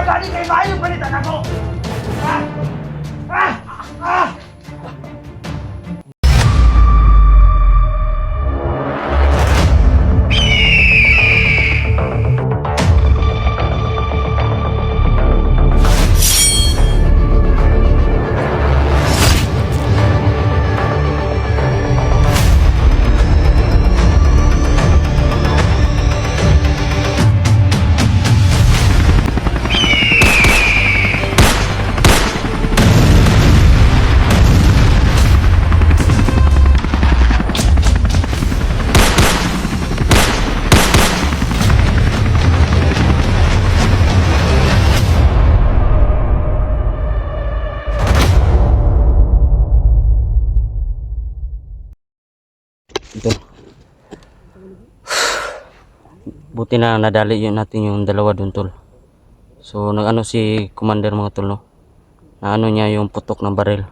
gani kay maayo balitan ako. Ah! Ah! Ah! Ito. Buti na nadali yun natin yung dalawa dun, tol. So nag-ano si commander mga tol, no? Na ano niya yung putok ng baril.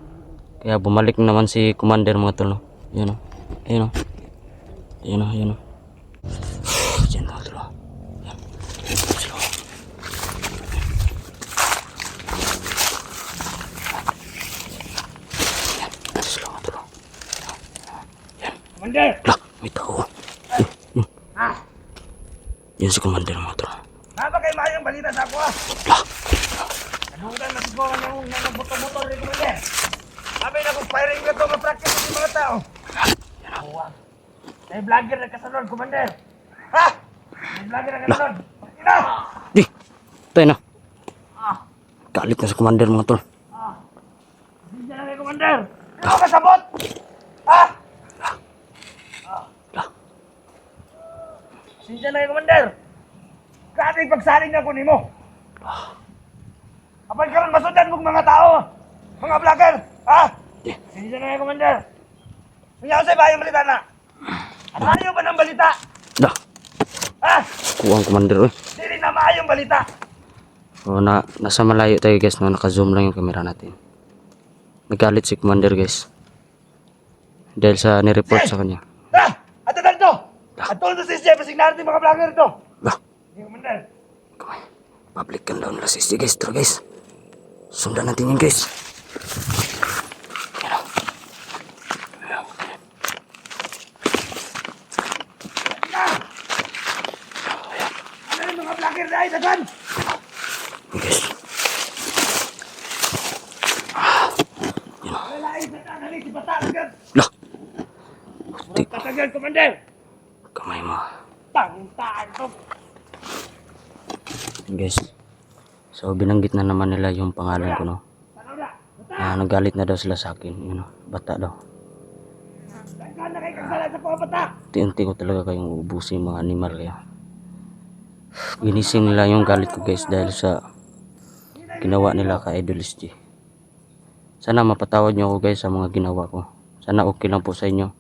Kaya bumalik naman si commander mga tol, no? Yun, no? Ayun, no? Ayun, no? Ayun, no? Diyan mga tol, no? Yan. Slow. Yan. Slow mga tol, no? Yan. Commander! Lah, may tao. Ah! Yan si commander mga tol. Napa kay maayong balita sa ako ah. Lah. Anugan na siguro ng motor-motor ni Commander. Sabi na kung firing na ito, ma-practice yung mga tao. Huwag. May vlogger na kasunod, Commander. Ha? May vlogger na kasunod. Ina! Di. Tayo na. Ah! Galit na si commander mga tol. Ah! Hindi na kay Commander. Hindi mo kasabot! Ha? Lah. Hindi na kay Commander. Kating pagsaling na ko ni mo. Kapag karon masundan mong mga tao, mga vlogger, ha? Di. Hindi na kay Commander. Nangyari sa bayang balita na. At ayaw ba ng balita? Lah. Ha? Kuwang commander, eh. Hindi na maayong balita. So, nasa malayo tayo guys, no? Naka-zoom lang yung camera natin. Nagalit si commander guys. Dahil sa nireport sa kanya. Ha? At ito dito. At tulad sa siya, pasig natin mga vlogger ito. Lah. Hindi, Commander. Kamay. Public kan daw nila si guys. Tara guys. Sundan natin yun guys. Yan o. Ayan. Ano yung mga vlogger na ay dagan? Yan guys. Lalaki sa tanali, si Bata agad. Lah. Putik. Tatagal, Commander. Kamay mo. Tangtaan to. Yan guys. So binanggit na naman nila yung pangalan ko, no. Tanaw na. Nagalit na daw sila sa akin. Yun, no? Bata daw. Tangkaan na kayo kagsala sa mga bata. Unti-unti ko talaga kayong ubusin mga animal kaya. Ginising nila yung galit ko guys dahil sa ginawa nila kay Idol SG. Sana mapatawad nyo ako guys sa mga ginawa ko. Sana okay lang po sa inyo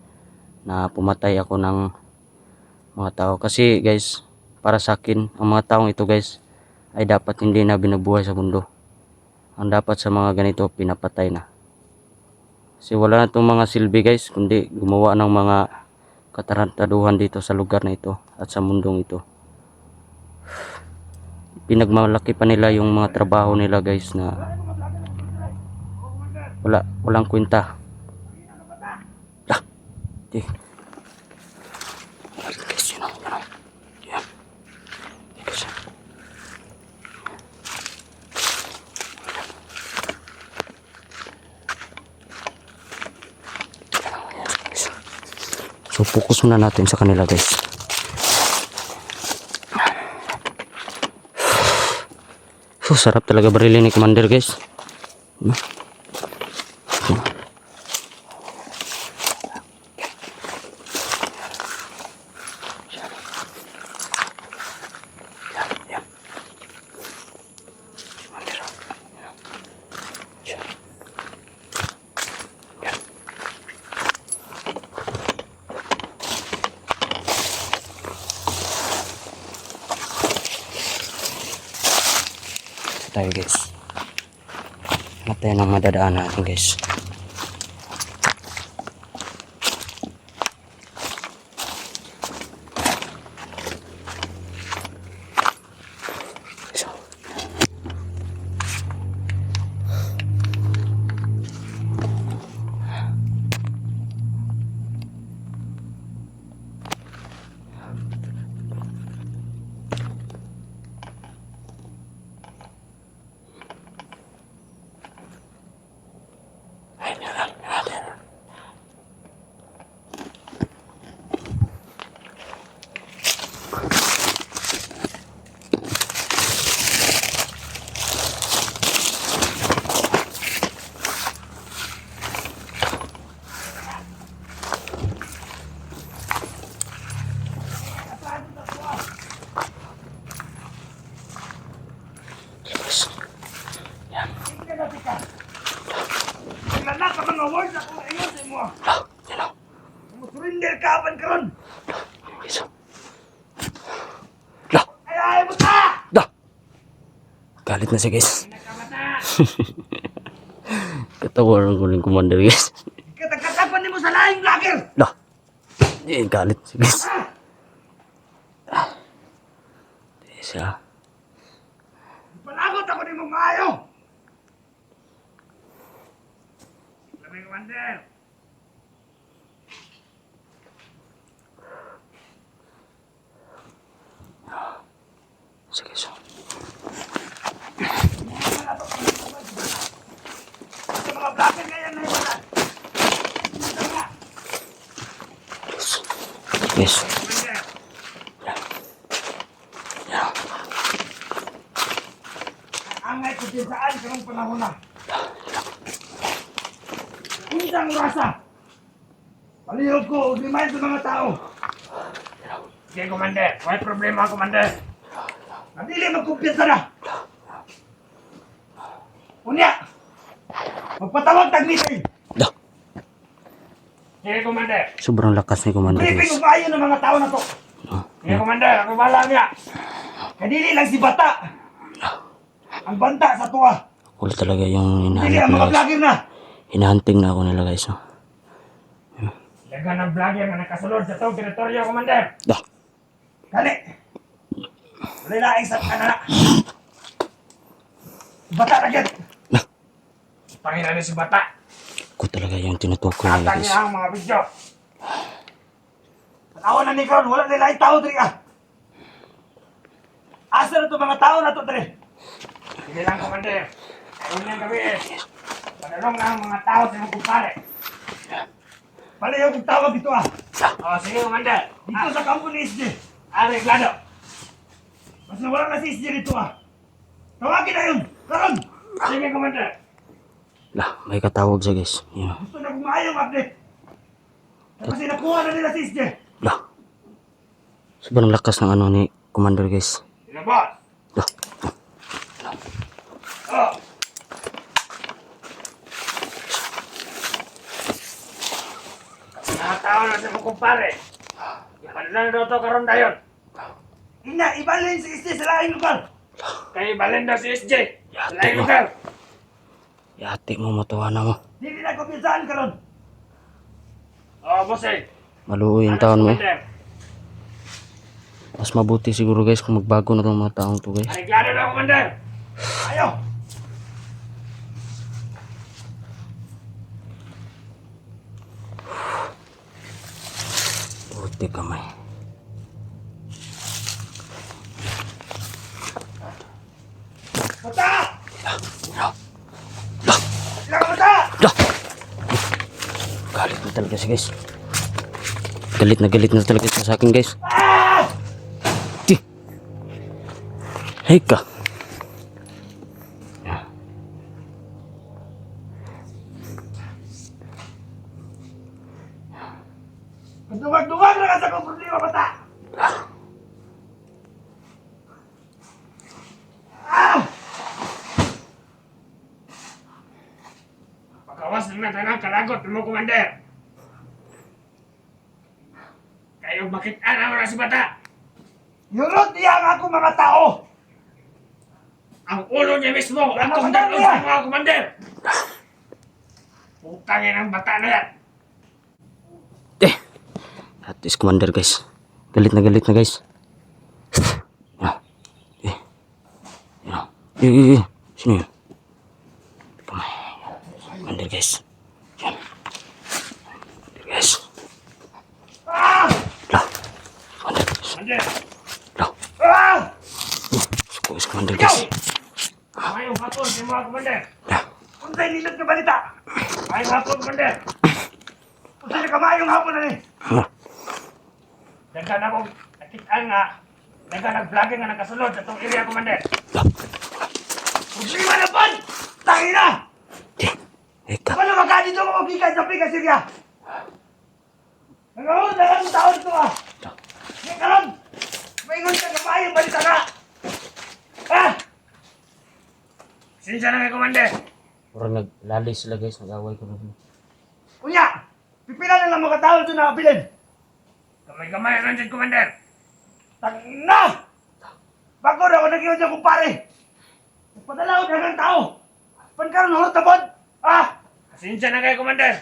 na pumatay ako ng mga tao. Kasi guys, para sa akin, ang mga taong ito guys ay dapat hindi na binabuhay sa mundo. Ang dapat sa mga ganito pinapatay na. Kasi wala na itong mga silbi guys, kundi gumawa ng mga katarantaduhan dito sa lugar na ito at sa mundong ito. Pinagmalaki pa nila yung mga trabaho nila guys na walang kwenta. Ah, di. Guys, yun o. Yan. Guys. So focus muna natin sa kanila guys. Sarap talaga barilin ni commander guys. Tayo guys. Hanap tayo ng madadaan natin guys. So, Lah, yan o. Surrender ka apan karon. Guys. Lah, Ay mo ta. dah. Galit na siya guys. Nakamata. Katawa ng kuning commander guys. Katakatapan nimo sa laing vlogger. Lah. Galit siya guys. Siya. Palagot ako nimo maayo. Labi commander. Sige so. Sa mga vlogger ngayon na wala. Yes. Commander. Yeah. Angay ko din saan karong panahon na. Unsang rasa. Palihog ko, remind sa mga tao. Sige, Commander. May problema, Commander. Nadili magkumpiyansa na. Unya, magpatawag tag-meeting. Dah. Sige, Commander. Sobrang lakas ni commander Briefing guys. umayo ng mga tao na to. Sige, Commander. Ako bala niya. Kadili lang si Bata. Ang banta sa tuwa. Cool talaga yung Dili hinahanap ang mga nila guys. vlogger na. Hinahunting na ako nila guys. No? Laga ng vlogger na nakasulod sa itong teritoryo, Commander. Dah. Kali. Wala na isang kanana. Bata na dyan. Nah. Panginoon na si Bata. Ako talaga yung tinutukoy nila Kata guys. niya ang mga video. Tanawan na ni Karon, wala nila yung tao diri ka. Asa na ito mga tao na ito diri? Sige lang, Commander. Ayun niyang gabi eh. Panalong na ang mga tao sa mga kumpare. Bali yung tawag dito ah. Oh, sige, Commander. Dito sa kampo ni SJ. Areglado. Mas nawala na si SJ dito ah. Tawagin na yun. Karon. Sige, Commander. Lah, may katawag siya guys. Yun. Gusto na kumayong update. Kasi nakuha na nila si SJ. Lah. Sobrang lakas ng ano ni commander guys. Sino boss? Lah. Oh. Mga tao na sa mga kumpare. Ipadala daw ito karon dayon. Ina, ibalin si SJ sa laing lugar. Kaya ibalin daw si SJ sa laing lugar. Yati mo matuwa na mo. Hindi na kumpinsaan karon. Oh, boss eh. Maluoy yung taon mo. Mas mabuti siguro guys kung magbago na itong mga taong to guys. Areglado na, Commander. Ayaw. Buti kamay. Mata! Lah. Sila ka mata! Lah. Galit na talaga siya guys. Galit na talaga siya sa akin guys. Ah! Di. Hey ka. Duwag-duwag na ka sa kong problema, mata! Ah! Pagkawas lang na tanang kalagot mo, Commander. Kayo bakit mo na si Bata? Yunod niya ang ako mga tao! Ang ulo niya mismo, ang kumandar sa mga Commander! Putangin ang Bata na yan! At is commander guys. Galit na guys. Ah. Yan. Sino yun? Kamay. Commander guys. Yan. Commander guys. Ah! Lah. Commander guys. Commander! Lah. Ah! Suko is commander Ikaw! guys. Mayong hapon sa mga Commander! Lah. Unsay nilot ka balita? Mayong hapon, Commander! Unsay ka mayong hapon na ni? Lah. Dagan akong nakitaan nga. Dagan nag-vlogging nga nakasunod sa itong area, Commander. Lah. Problema na ba? Tayo na! Di. Eka. Ano maka dito mo magigay sa Pica Syria? Nangahon na lang taon ito ah! Ngayon karon! Maingon ka na mayong balita na! Ha? Sinsya na nga, Commander. Parang naglali sila guys. Nag-away ko rin. Kunya! Pipila na lang mga tao doon nakabilin. Kamay-kamay lang dyan, Commander. Tangina! Bago na ako nag-iwan dyan, kumpare. Padalaw na ng tao. Pankaroon, hulot na bod. Pasensya na kayo, Commander.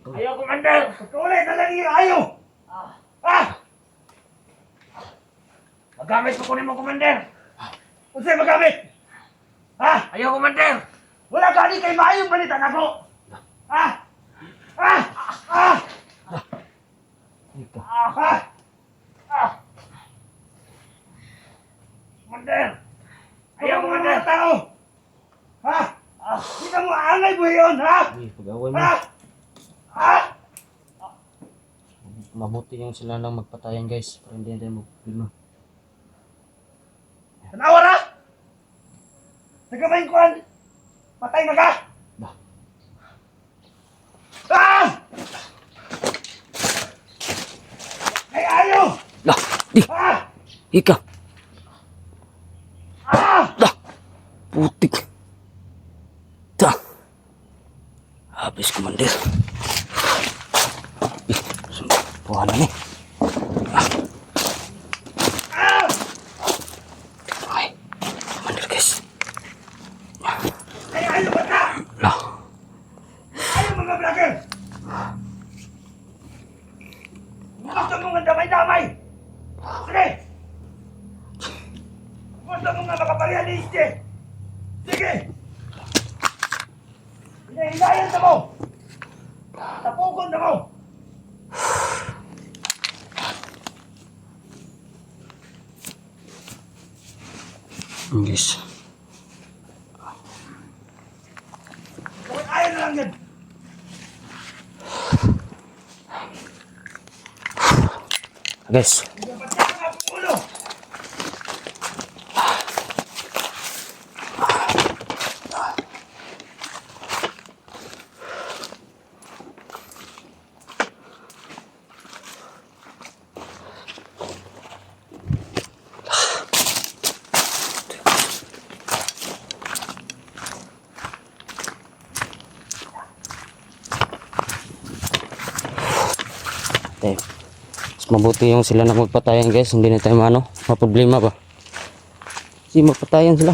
Ayaw, Commander. Pagkulit na lang yung ayaw. Magamit ko kunin mo, Commander. Kung sa'yo magamit. Ayaw, Commander. Wala ka di kay maayong balitan ako. Commander. Ayaw, Commander. Tao. Hindi ka mo angay mo yun, Pag-away mo. Mabuti yung sila lang magpatayan guys. Para hindi tayo magpilma. Tanawa na! Nagkamayin ko ang patay na ka! Ay ayaw! Di! Ah! Ika! Putik! Habis, Commander. Buwan na ni. Ay, Commander guys. Ay ayaw ba ka? Ayaw mga vlogger! Gusto mo nga damay-damay! Sige! Gusto mo nga makaparihan ni Iste! Sige! Hinahilayan na mo! Tapugon na mo! English. Bakit ayaw na lang yan? Guys, Dapat ka nga ang ulo! eh, mas mabuti yung sila na magpatayan guys. Hindi na tayo maproblema ba. Kasi magpatayan sila.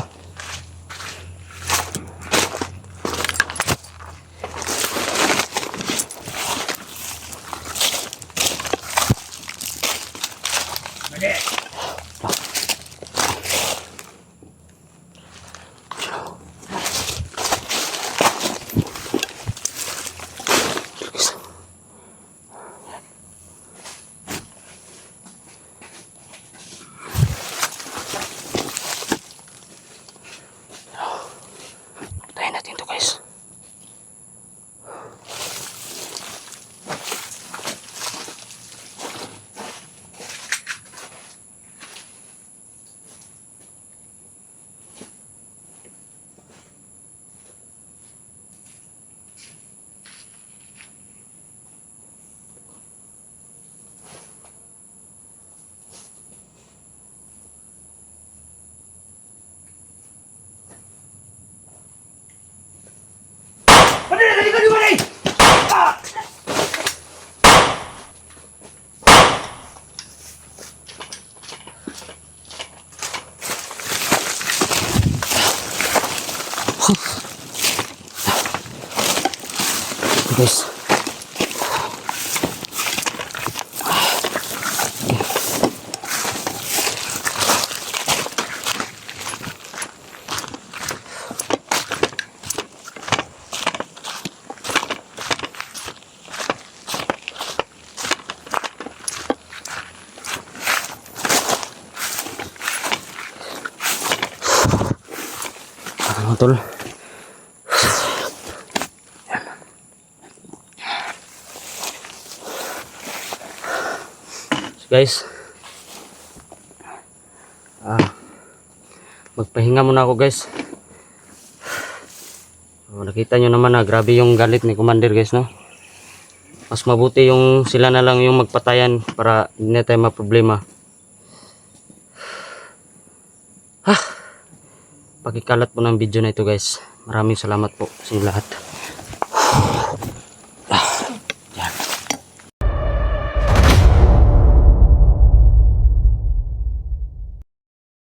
Mali! Patayin natin to guys. Mali! Dali ka di mali! Guys. Ano tol? Guys, magpahinga muna ako guys. Nakita nyo naman na grabe yung galit ni Commander guys, no? Mas mabuti yung sila na lang yung magpatayan para hindi na tayo maproblema. Pakikalat po ng video na ito guys. Maraming salamat po sa inyo lahat.